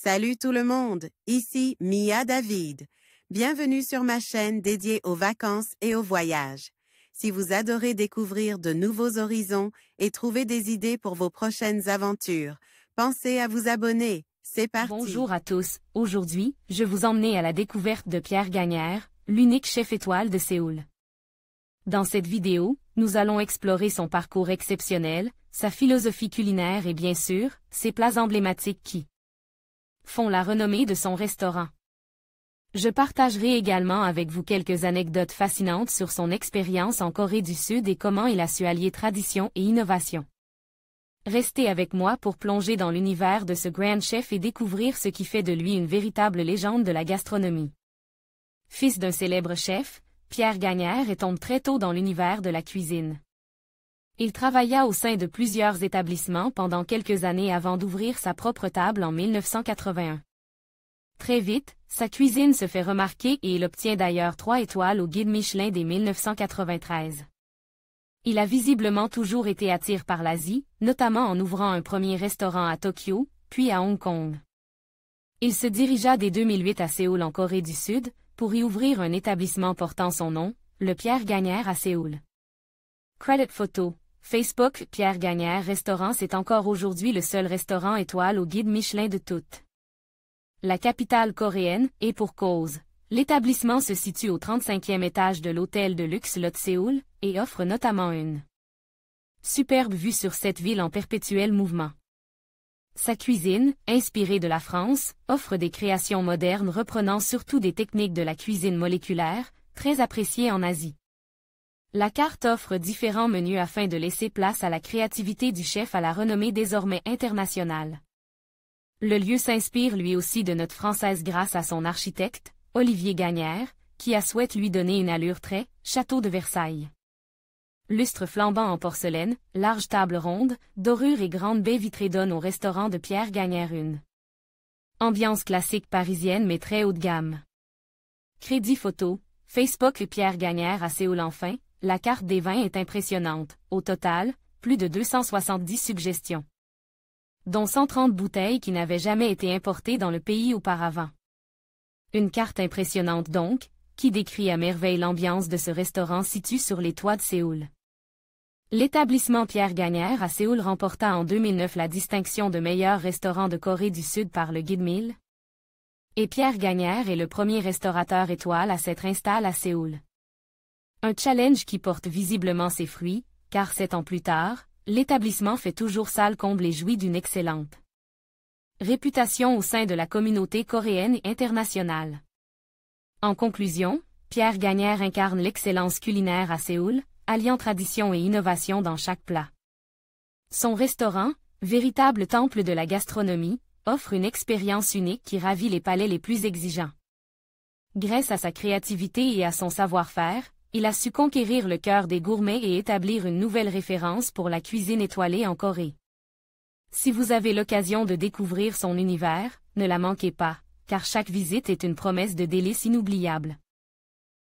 Salut tout le monde, ici Mia David. Bienvenue sur ma chaîne dédiée aux vacances et aux voyages. Si vous adorez découvrir de nouveaux horizons et trouver des idées pour vos prochaines aventures, pensez à vous abonner. C'est parti! Bonjour à tous, aujourd'hui, je vous emmène à la découverte de Pierre Gagnaire, l'unique chef étoile de Séoul. Dans cette vidéo, nous allons explorer son parcours exceptionnel, sa philosophie culinaire et bien sûr, ses plats emblématiques qui font la renommée de son restaurant. Je partagerai également avec vous quelques anecdotes fascinantes sur son expérience en Corée du Sud et comment il a su allier tradition et innovation. Restez avec moi pour plonger dans l'univers de ce grand chef et découvrir ce qui fait de lui une véritable légende de la gastronomie. Fils d'un célèbre chef, Pierre Gagnaire tombe très tôt dans l'univers de la cuisine. Il travailla au sein de plusieurs établissements pendant quelques années avant d'ouvrir sa propre table en 1981. Très vite, sa cuisine se fait remarquer et il obtient d'ailleurs 3 étoiles au guide Michelin dès 1993. Il a visiblement toujours été attiré par l'Asie, notamment en ouvrant un premier restaurant à Tokyo, puis à Hong Kong. Il se dirigea dès 2008 à Séoul en Corée du Sud, pour y ouvrir un établissement portant son nom, le Pierre Gagnaire à Séoul. Credit photo. Facebook Pierre Gagnaire Restaurant c'est encore aujourd'hui le seul restaurant étoile au guide Michelin de toute la capitale coréenne, et pour cause. L'établissement se situe au 35e étage de l'hôtel de luxe Lotte Séoul, et offre notamment une superbe vue sur cette ville en perpétuel mouvement. Sa cuisine, inspirée de la France, offre des créations modernes reprenant surtout des techniques de la cuisine moléculaire, très appréciées en Asie. La carte offre différents menus afin de laisser place à la créativité du chef à la renommée désormais internationale. Le lieu s'inspire lui aussi de notre française grâce à son architecte, Olivier Gagnaire, qui a souhaité lui donner une allure très château de Versailles. Lustre flambant en porcelaine, large table ronde, dorure et grande baie vitrée donnent au restaurant de Pierre Gagnaire une ambiance classique parisienne mais très haut de gamme. Crédit photo, Facebook Pierre Gagnaire à Séoul enfin, la carte des vins est impressionnante, au total, plus de 270 suggestions, dont 130 bouteilles qui n'avaient jamais été importées dans le pays auparavant. Une carte impressionnante donc, qui décrit à merveille l'ambiance de ce restaurant situé sur les toits de Séoul. L'établissement Pierre Gagnaire à Séoul remporta en 2009 la distinction de meilleur restaurant de Corée du Sud par le Guide Mille. Et Pierre Gagnaire est le premier restaurateur étoile à s'être installé à Séoul. Un challenge qui porte visiblement ses fruits, car 7 ans plus tard, l'établissement fait toujours salle comble et jouit d'une excellente réputation au sein de la communauté coréenne et internationale. En conclusion, Pierre Gagnaire incarne l'excellence culinaire à Séoul, alliant tradition et innovation dans chaque plat. Son restaurant, véritable temple de la gastronomie, offre une expérience unique qui ravit les palais les plus exigeants. Grâce à sa créativité et à son savoir-faire, il a su conquérir le cœur des gourmets et établir une nouvelle référence pour la cuisine étoilée en Corée. Si vous avez l'occasion de découvrir son univers, ne la manquez pas, car chaque visite est une promesse de délices inoubliables.